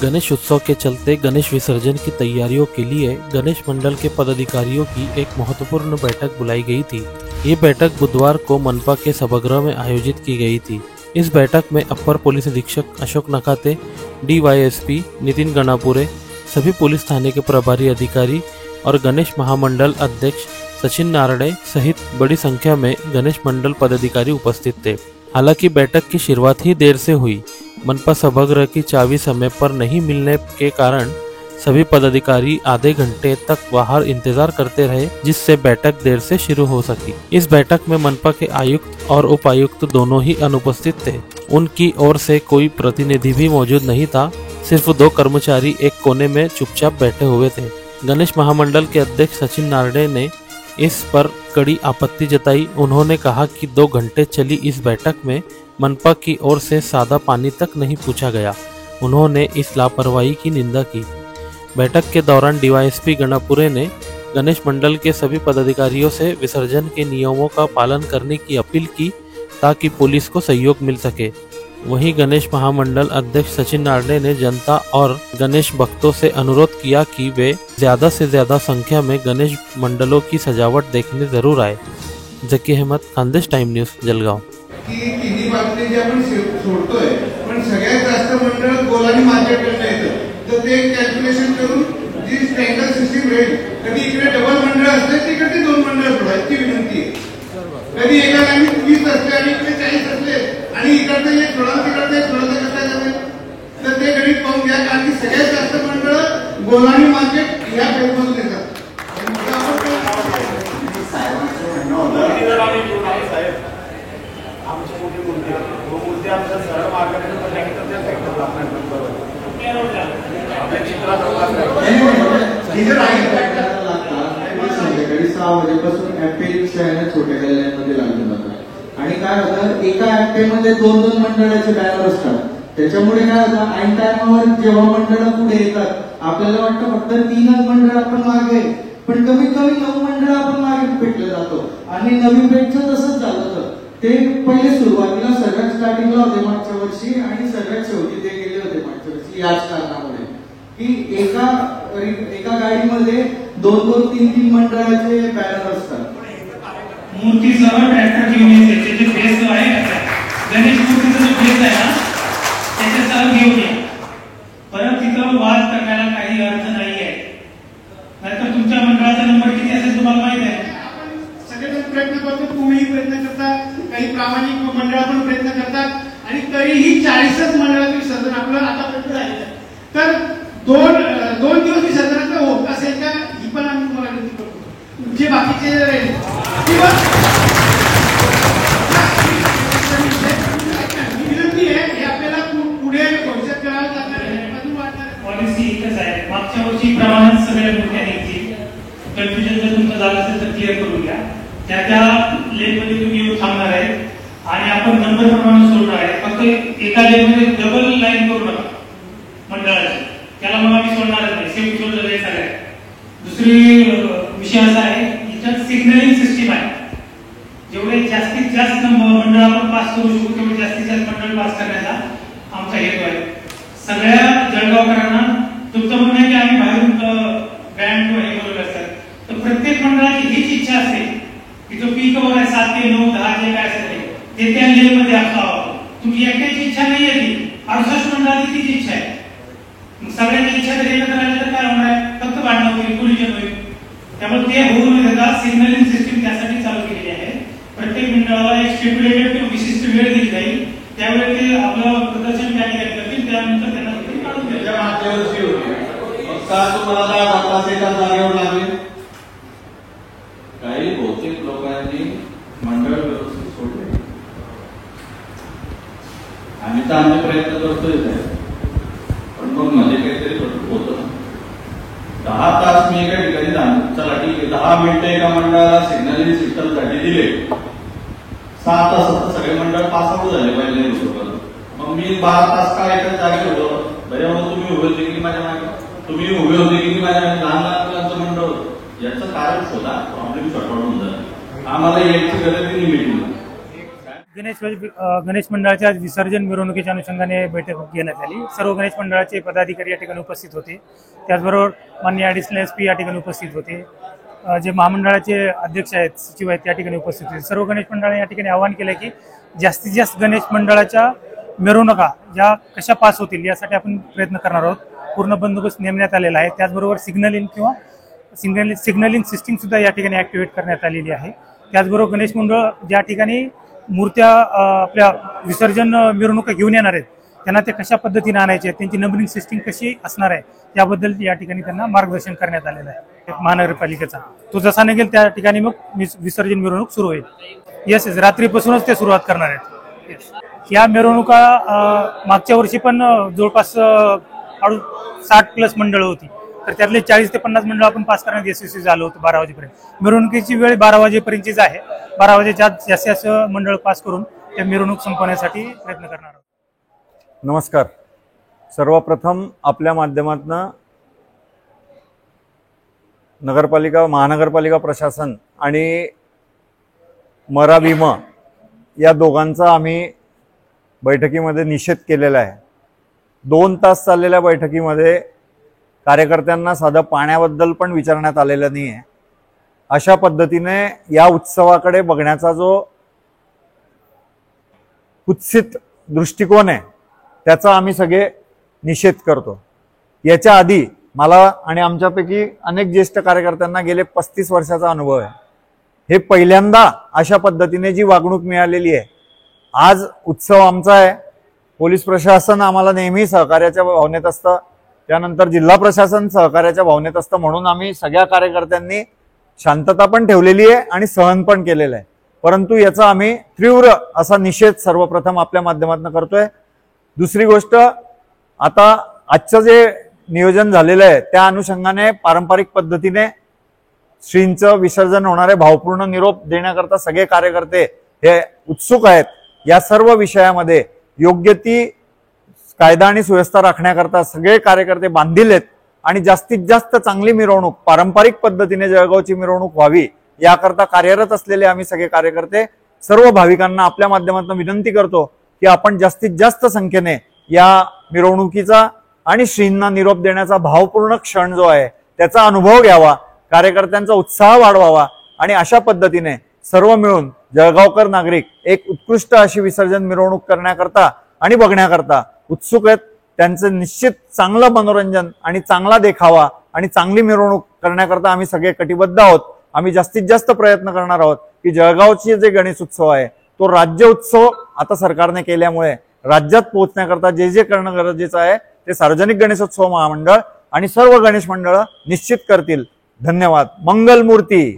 गणेश उत्सव के चलते गणेश विसर्जन की तैयारियों के लिए गणेश मंडल के पदाधिकारियों की एक महत्वपूर्ण बैठक बुलाई गई थी। ये बैठक बुधवार को मनपा के सभागृह में आयोजित की गई थी। इस बैठक में अपर पुलिस अधीक्षक अशोक नकाते, DYSP नितिन गणापुरे, सभी पुलिस थाने के प्रभारी अधिकारी और गणेश महामंडल अध्यक्ष सचिन नारडे सहित बड़ी संख्या में गणेश मंडल पदाधिकारी उपस्थित थे। हालांकि बैठक की शुरुआत ही देर से हुई। मनपा सभागृह की चाबी समय पर नहीं मिलने के कारण सभी पदाधिकारी आधे घंटे तक बाहर इंतजार करते रहे, जिससे बैठक देर से शुरू हो सकी। इस बैठक में मनपा के आयुक्त और उपायुक्त दोनों ही अनुपस्थित थे। उनकी ओर से कोई प्रतिनिधि भी मौजूद नहीं था। सिर्फ 2 कर्मचारी एक कोने में चुपचाप बैठे हुए थे। गणेश महामंडल के अध्यक्ष सचिन नारडे ने इस पर कड़ी आपत्ति जताई। उन्होंने कहा कि 2 घंटे चली इस बैठक में मनपा की ओर से सादा पानी तक नहीं पूछा गया। उन्होंने इस लापरवाही की निंदा की। बैठक के दौरान DYSP गणापुरे ने गणेश मंडल के सभी पदाधिकारियों से विसर्जन के नियमों का पालन करने की अपील की ताकि पुलिस को सहयोग मिल सके। वहीं गणेश महामंडल अध्यक्ष सचिन नारडे ने जनता और गणेश भक्तों से अनुरोध किया कि वे ज्यादा से ज्यादा संख्या में गणेश मंडलों की सजावट देखने जरूर आए। Zaki Ahmed, Khandesh time news, Jalgaon. तिन्ही बाबतीत जे आपण सोडतोय, पण सगळ्यात जास्त मंडळ गोलानी मार्केट करता येतं, तर ते कॅल्क्युलेशन करून जी स्टँडर्ड सिस्टीम राहील, कधी इकडे डबल मंडळ असते तिकडे 2 मंडळ सोडायची विनंती आहे। कधी एका लाईनीत 20 असते आणि इकडे 40 असले आणि इकडे एक थोडा तिकडे एक थोडा कसं जाते, तर ते गणित पाहून घ्या, कारण की सगळ्यात जास्त मंडळ गोलानी मार्केट या फेजमधून येतात। संध्याकाळी 6 वाजेपासून छोट्या गल्ल्यांमध्ये लागून जातात आणि काय होतं, एका ऍप्टेमध्ये 2-2 मंडळाचे बॅनर असतात। त्याच्यामुळे काय होतं, ऐन टायमावर जेव्हा मंडळ पुढे येतात आपल्याला वाटतं फक्त 3च मंडळ आपण मागे, पण कमीत कमी 9 मंडळ आपण मागे पेटले जातो। आणि नवीन पेटचं तसंच झालं होतं। ते पहिले सुरुवातीला सर्वात स्टार्टिंगला होते मागच्या वर्षी आणि सर्वात शेवटी ते गेले होते मागच्या वर्षी, याच कारणामुळे की एका गाडीमध्ये 2-2, 3-3 मंडळाचे बॅनर असतात। मूर्तीसह ट्रॅक्टर घेऊन यायचे, जे बेस आहे गणेश मूर्तीचा जो बेस आहे ना त्याच्यासह घेऊन या। परत तिथं वाद करण्याला काही अर्थ नाही आहे, नाहीतर तुमच्या मंडळाचा नंबर किती असेल तुम्हाला माहित आहे। सगळेजण प्रयत्न करतो, तुम्हीही प्रयत्न करता, काही प्रामाणिक मंडळ पण प्रयत्न करतात आणि तरीही 40च मंडळाचं विसर्जन आपलं आतापर्यंत झालेलं आहे। तर 2 दिवस विसर्जनाचं होत असेल का ही पण आम्ही तुम्हाला विनंती करतो। जे बाकीचे विनंती आहे, हे आपल्याला पुढे भविष्यात करावं लागणार आहे, अजून वाढणार आहे। पॉलिसी एकच आहे, मागच्या वर्षी प्रमाणात सगळ्या मूर्त्या निघतील। कन्फ्युजन जर तुमचं झालं असेल तर क्लिअर करून घ्या। त्या लेनमध्ये तुम्ही येऊन थांबणार आहे आणि आपण नंबर प्रमाणे सोडणार आहे। फक्त एका लेनमध्ये डबल लाईन करू नका मंडळाची, त्याला मग आम्ही सोडणारच नाही, सेम सोडलं जाईल सगळ्या। दुसरी विषय असा आहे, याच्यात सिग्नलिंग सिस्टीम आहे। जेवढे जास्तीत जास्त मंडळ आपण पास करू शकू तेवढे जास्तीत जास्त मंडळ पास करण्याचा आमचा हेतू आहे। सगळ्या जळगावकरांना तुमचं म्हणणं आहे की आम्ही बाहेरून बँड हे बोलवलं असतात, तर प्रत्येक मंडळाची हीच इच्छा असते की जो पीक ओव्हर आहे 7 ते 9, 10 जे काय असेल ते त्या लेनमध्ये असावं। तुमची एकट्याची इच्छा नाही आहे, ती 68 मंडळाची तीच इच्छा आहे। सगळ्यांची इच्छा जर एकत्र आली तर काय होणार आहे, फक्त भांडण होईल, कोलिजन होईल। त्यामुळे ते होऊ न देता सिग्नलिंग सिस्टीम त्यासाठी चालू केलेली आहे। प्रत्येक मंडळाला एक स्टिप्युलेटेड किंवा विशिष्ट वेळ दिली जाईल, त्यावेळी ते आपलं प्रदर्शन त्या ठिकाणी करतील, त्यानंतर त्यांना काढून द्यायचं। मागच्या वर्षी तुम्हाला 10 तास एका जागेवर लागले, काही बहुतेक लोकांनी मंडळ व्यवस्थित सोडले। आम्ही तर आमचे प्रयत्न करतोय, पण मग मध्ये काहीतरी होतं। 10 तास मी एका ठिकाणी चला ठीक आहे, 10 मिनिटं एका मंडळाला सिग्नलिंग सिस्टम साठी दिले, 6 तासात सगळे मंडळ पास आउट झाले पहिले बरोबर। मग मी 12 तास का एका जागी होतो, भैया तुम्ही उभे होते की माझ्या मागे, तुम्ही उभे होते की माझ्या मागे, लहान लहान मुलांचं मंडळ होतं। याचं कारण शोधा, प्रॉब्लेम सॉर्ट आउट होऊन जाईल। आम्हाला यायची गरज नाही मीटिंगला। गणेश मंडळाच्या विसर्जन मिरवणुकीच्या अनुषंगाने बैठक घेण्यात आली. सर्व गणेश मंडळाचे पदाधिकारी या ठिकाणी उपस्थित होते. त्याचबरोबर माननीय ॲडिशनल SP या ठिकाणी उपस्थित होते. जे महामंडळाचे अध्यक्ष आहेत, सचिव आहेत, त्या ठिकाणी उपस्थित होते. सर्व गणेश मंडळाने या ठिकाणी आवाहन केलं की जास्तीत जास्त गणेश मंडळाच्या मिरवणुका ज्या कशा पास होतील यासाठी आपण प्रयत्न करणार आहोत. पूर्ण बंदोबस्त नेमण्यात आलेला आहे. त्याचबरोबर सिग्नलिंग सिस्टीम सुद्धा या ठिकाणी ॲक्टिव्हेट करण्यात आलेली आहे. त्याचबरोबर गणेश मंडळ ज्या ठिकाणी मूर्त्या आपल्या विसर्जन मिरवणुका घेऊन येणार आहेत त्यांना ते कशा पद्धतीने आणायचे, त्यांची नंबरिंग सिस्टीम कशी असणार आहे याबद्दल या ठिकाणी त्यांना मार्गदर्शन करण्यात आलेलं आहे महानगरपालिकेचा. तो जसा निघेल त्या ठिकाणी मग विसर्जन मिरवणूक सुरू होईल. येस रात्रीपासूनच ते सुरुवात करणार आहेत. या मिरवणुका मागच्या वर्षी पण जवळपास 60+ मंडळं होती, तर त्यातले 40 ते 50 मंडळ आपण पास करण्यात यशस्वी झालो होतो 12 वाजेपर्यंत. मिरवणुकीची वेळ 12 वाजेपर्यंतचीच आहे. 12 वाजेच्या आत जास्तीत मंडळ पास करून त्या मिरवणूक संपवण्यासाठी प्रयत्न करणार आहोत. नमस्कार. सर्वप्रथम आपल्या माध्यमातून महानगरपालिका प्रशासन आणि मरा भीमा या दोघांचा आम्ही बैठकीमध्ये निषेध केलेला आहे. 2 तास चाललेल्या बैठकीमध्ये कार्यकर्त्यांना साधं पाण्याबद्दल पण विचारण्यात आलेलं नाही आहे. अशा पद्धतीने या उत्सवाकडे बघण्याचा जो कुत्सित दृष्टिकोन आहे त्याचा आम्ही सगळे निषेध करतो. याच्या आधी मला आणि आमच्यापैकी अनेक ज्येष्ठ कार्यकर्त्यांना गेले 35 वर्षाचा अनुभव आहे. हे पहिल्यांदा अशा पद्धतीने जी वागणूक मिळालेली आहे. आज उत्सव आमचा आहे. पोलीस प्रशासन आम्हाला नेहमी सहकार्याच्या भावनेत असतं, त्यानंतर जिल्हा प्रशासन सहकार्याच्या भावनेत असतं, म्हणून आम्ही सगळ्या कार्यकर्त्यांनी शांतता पण ठेवलेली आहे आणि सहन पण केलेलं आहे. परंतु याचा आम्ही तीव्र असा निषेध सर्वप्रथम आपल्या माध्यमातून करतोय. दुसरी गोष्ट, आता आजचं जे नियोजन झालेलं आहे त्या अनुषंगाने पारंपरिक पद्धतीने श्रींचं विसर्जन होणारे भावपूर्ण निरोप देण्याकरता सगळे कार्यकर्ते हे उत्सुक आहेत. या सर्व विषयामध्ये योग्य ती कायदा आणि सुव्यवस्था राखण्याकरता सगळे कार्यकर्ते बांधील आहेत आणि जास्तीत जास्त चांगली मिरवणूक पारंपरिक पद्धतीने जळगावची मिरवणूक व्हावी याकरता कार्यरत असलेले आम्ही सगळे कार्यकर्ते सर्व भाविकांना आपल्या माध्यमातून विनंती करतो की आपण जास्तीत जास्त संख्येने या मिरवणुकीचा आणि श्रींना निरोप देण्याचा भावपूर्ण क्षण जो आहे त्याचा अनुभव घ्यावा, कार्यकर्त्यांचा उत्साह वाढवावा आणि अशा पद्धतीने सर्व मिळून जळगावकर नागरिक एक उत्कृष्ट अशी विसर्जन मिरवणूक करण्याकरता आणि बघण्याकरता उत्सुक आहेत. त्यांचे निश्चित चांगलं मनोरंजन आणि चांगला देखावा आणि चांगली मिरवणूक करण्याकरता आम्ही सगळे कटिबद्ध आहोत. आम्ही जास्तीत जास्त प्रयत्न करणार आहोत की जळगावचे जे गणेश उत्सव आहे तो राज्य उत्सव आता सरकारने केल्यामुळे राज्यात पोहोचण्याकरता जे जे करणं गरजेचं आहे ते सार्वजनिक गणेशोत्सव महामंडळ आणि सर्व गणेश मंडळ निश्चित करतील. धन्यवाद. मंगल मूर्ती.